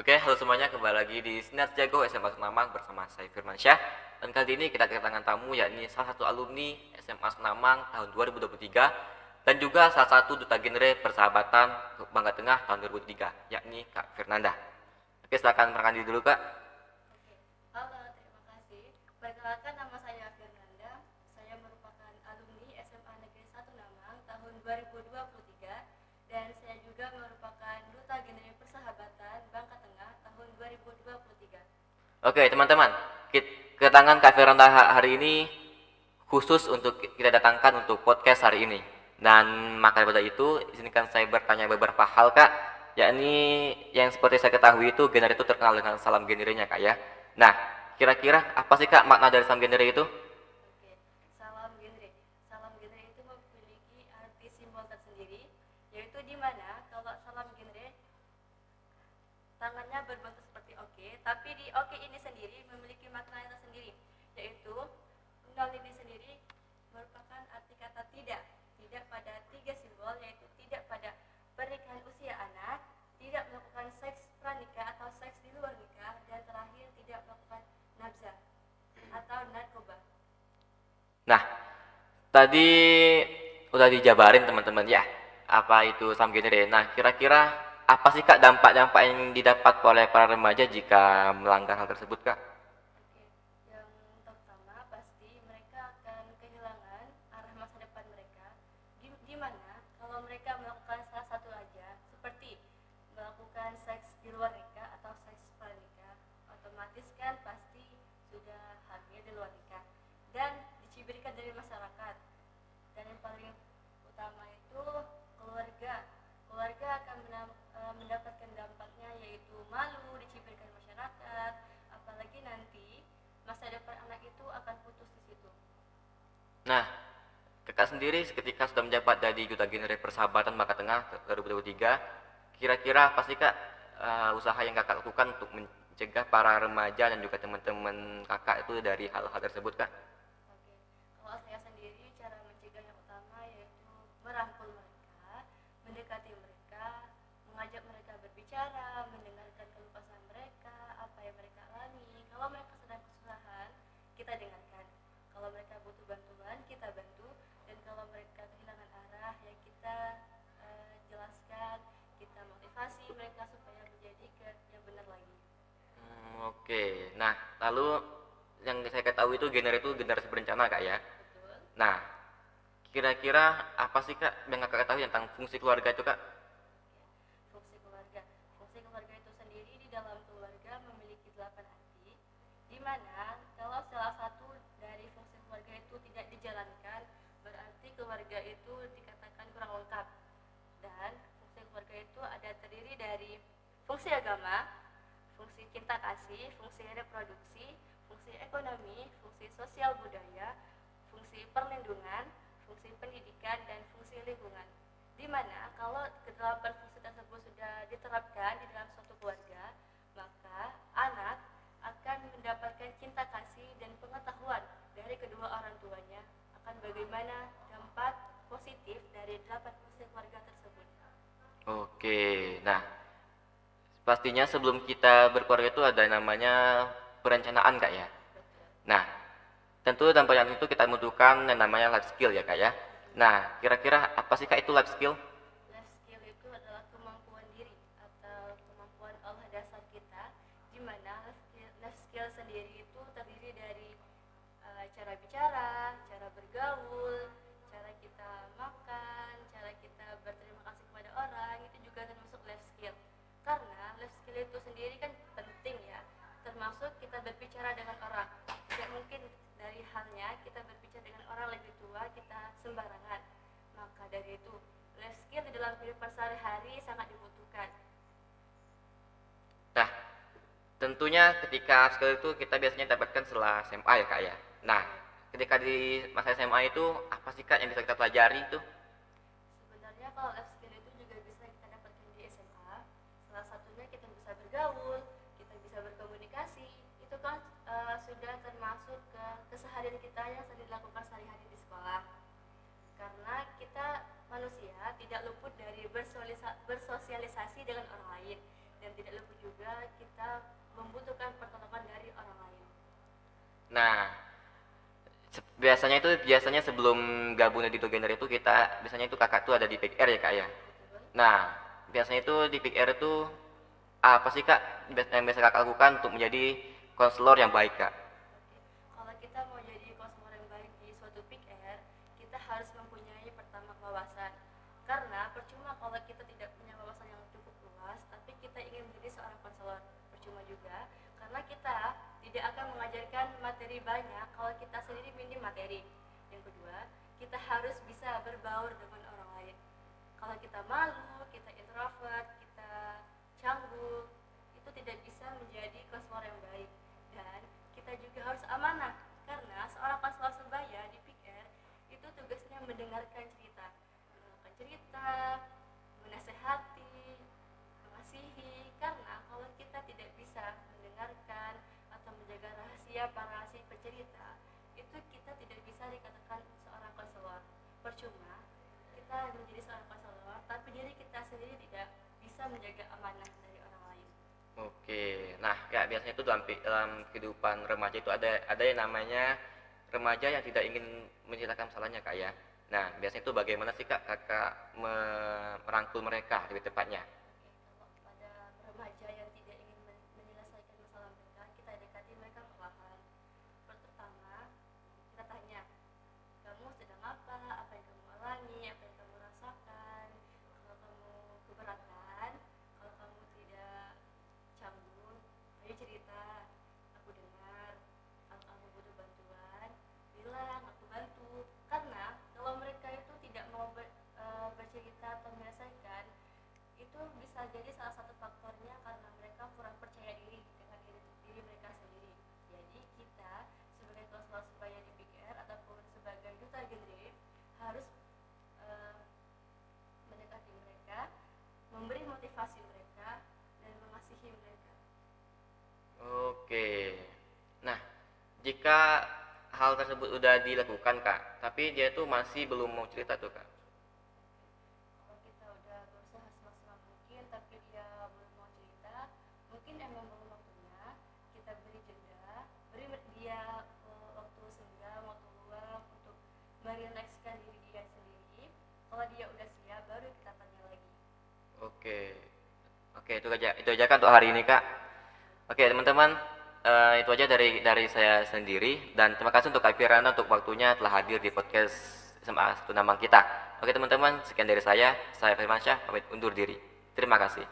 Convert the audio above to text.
Oke, halo semuanya, kembali lagi di Sinar Jago SMA Senamang bersama saya Firmansyah. Dan kali ini kita kedatangan tamu yakni salah satu alumni SMA Senamang tahun 2023 dan juga salah satu duta genre persahabatan Bangka Tengah tahun 2003 yakni Kak Fernanda. Oke, silakan perkenalkan diri dulu Kak. Oke, halo, terima kasih. Perkenalkan, nama saya Fernanda. Saya merupakan alumni SMA Negeri 1 Namang tahun 2023 dan saya juga merupakan duta genre persahabatan Bangka Tengah tahun 2023. Oke teman-teman, kedatangan Kak Fernanda hari ini khusus untuk kita datangkan untuk podcast hari ini. Dan maka daripada itu, izinkan saya bertanya beberapa hal Kak, yakni yang seperti saya ketahui itu genre itu terkenal dengan salam genrenya Kak ya. Nah, kira-kira apa sih Kak makna dari salam genre itu? Oke, salam genre. Salam genre itu memiliki arti simbol tersendiri, yaitu di mana kalau salam genre tangannya berbentuk seperti oke, tapi di oke ini sendiri memiliki makna tersendiri, yaitu nol ini sendiri merupakan arti kata tidak. Tidak pada tiga simbol, yaitu tidak pada pernikahan usia anak, tidak melakukan seks pranikah atau seks di luar nikah, dan terakhir tidak melakukan nabzah atau narkoba. Nah, tadi udah dijabarin teman-teman ya, apa itu salam genre. Nah, kira-kira apa sih Kak dampak-dampak yang didapat oleh para remaja jika melanggar hal tersebut Kak? Oke, yang pertama pasti mereka akan kehilangan arah masa depan mereka, di mana kalau mereka melakukan salah satu aja, seperti melakukan seks di luar nikah atau seks pranikah, otomatis kan pasti sudah hamil di luar nikah dan dicibirkan dari masyarakat. Dan yang paling utama itu keluarga. Keluarga akan mendapatkan dampaknya, yaitu malu, dicibirkan masyarakat, apalagi nanti masa depan anak itu akan putus di situ. Nah, Kakak sendiri ketika sudah menjabat jadi duta genre persahabatan Bangka Tengah 2023, kira-kira apa sih Kak usaha yang Kakak lakukan untuk mencegah para remaja dan juga teman-teman Kakak itu dari hal-hal tersebut Kak? Oke, kalau saya sendiri cara mencegah yang utama yaitu merangkul mereka, mendekati mereka, mengajak mereka berbicara, mendengarkan keluh kesah mereka, apa yang mereka alami. Kalau mereka sedang kesusahan, kita dengarkan. Kalau mereka butuh bantuan, kita bantu. Dan kalau mereka kehilangan arah, ya kita jelaskan, kita motivasi mereka supaya menjadi ke yang benar lagi. Oke. Nah, lalu yang saya ketahui itu generasi berencana Kak ya. Betul. Nah, kira-kira apa sih Kak yang Kakak ketahui tentang fungsi keluarga itu Kak? Fungsi keluarga. Fungsi keluarga itu sendiri, di dalam keluarga memiliki 8 arti, di mana kalau salah satu dari fungsi keluarga itu tidak dijalankan, berarti keluarga itu dikatakan kurang lengkap. Dan fungsi keluarga itu ada terdiri dari fungsi agama, fungsi cinta kasih, fungsi reproduksi, fungsi ekonomi, fungsi sosial budaya, fungsi perlindungan, fungsi pendidikan, dan fungsi lingkungan. Di mana kalau kedelapan fungsi tersebut sudah diterapkan di dalam suatu keluarga, maka anak akan mendapatkan cinta kasih dan pengetahuan dari kedua orang tuanya akan bagaimana dampak positif dari delapan fungsi keluarga tersebut. Oke. Nah, pastinya sebelum kita berkeluarga itu ada namanya perencanaan Kak ya. Betul. Nah, tentu dalam perencanaan itu kita membutuhkan yang namanya life skill ya Kak ya. Nah, kira-kira apa sih Kak itu life skill? Life skill itu adalah kemampuan diri atau kemampuan olah dasar kita, di mana life skill sendiri itu terdiri dari cara bicara, cara bergaul, cara kita makan, cara kita berterima kasih kepada orang, itu juga termasuk life skill. Karena life skill itu sendiri kan penting ya, termasuk kita berbicara dengan orang. Tidak mungkin dari halnya kita berbicara dengan orang lebih tua kita sembarangan. Maka dari itu life skill di dalam kehidupan sehari-hari sangat dibutuhkan. Nah, tentunya ketika skill itu kita biasanya dapatkan setelah SMA ya Kak ya. Nah, ketika di masa SMA itu apa sih Kak yang bisa kita pelajari itu? Sebenarnya kalau life skill itu juga bisa kita dapatkan di SMA. Salah satunya kita bisa bergaul, kita bisa berkomunikasi. Itu kan sudah termasuk ke keseharian kita yang sering dilakukan sehari-hari di sekolah. Karena kita manusia tidak luput dari bersosialisasi dengan orang lain. dan tidak lupa juga kita membutuhkan pertolongan dari orang lain. Nah, biasanya sebelum gabung di Togender itu kita biasanya itu kakak tuh ada di Pick R ya kak ya. Betul? Nah, biasanya itu di Pick R itu apa sih kak yang biasa kakak lakukan untuk menjadi konselor yang baik kak? Oke. Kalau kita mau jadi konselor yang baik di suatu PIK-R, kita harus mempunyai pertama wawasan. Karena percuma kalau kita tidak punya wawasan yang cukup luas, tapi kita ingin menjadi seorang konselor. Percuma juga, karena kita tidak akan mengajarkan materi banyak kalau kita sendiri minim materi. Yang kedua, kita harus bisa berbaur dengan orang lain. Kalau kita malu, kita introvert, kita canggung, itu tidak bisa menjadi konselor yang baik. Dan kita juga harus amanah, karena seorang konselor sebaya di PIK-R itu tugasnya mendengarkan cerita, menasehati, mengasihi. Karena kalau kita tidak bisa mendengarkan atau menjaga rahasia para si pencerita, itu kita tidak bisa dikatakan seorang konselor. Percuma kita menjadi seorang konselor, tapi diri kita sendiri tidak bisa menjaga amanah dari orang lain. Oke, nah ya biasanya itu dalam kehidupan remaja itu ada yang namanya remaja yang tidak ingin menceritakan masalahnya kak ya. Nah biasanya itu bagaimana sih kak kakak merangkul mereka lebih tepatnya? Oke, kalau pada remaja yang tidak ingin menyelesaikan masalah mereka, kita dekati mereka perlahan. Pertama, kita tanya, kamu sedang apa? Apa yang kamu alami? Apa yang kamu rasakan? Kalau kamu keberatan, kalau kamu tidak canggung, ayo cerita, aku dengar. Kalau kamu butuh bantuan, bilang, aku bantu. Karena kalau mereka itu tidak mau bercerita atau menyelesaikan, itu bisa jadi salah satu faktornya karena mereka kurang percaya diri dengan diri mereka sendiri. Jadi kita sebagai konselor sebaya di PIK-R ataupun sebagai duta genre harus mendekati mereka, memberi motivasi mereka, dan mengasihi mereka. Oke, nah jika hal tersebut udah dilakukan kak, tapi dia tuh masih belum mau cerita tuh kak. Kalau kita udah berusaha semaksimal mungkin tapi dia belum mau cerita, mungkin emang belum waktunya, kita beri jeda, beri dia waktu senggang, waktu luang untuk merilekskan diri dia sendiri. Kalau dia udah siap, baru kita tanya lagi. Oke, oke itu aja kan untuk hari ini kak. Oke teman-teman, itu aja dari saya sendiri dan terima kasih untuk Kak Firanda untuk waktunya telah hadir di podcast SMA Tunamang kita. Oke teman-teman, sekian dari saya Firmansyah pamit undur diri. Terima kasih.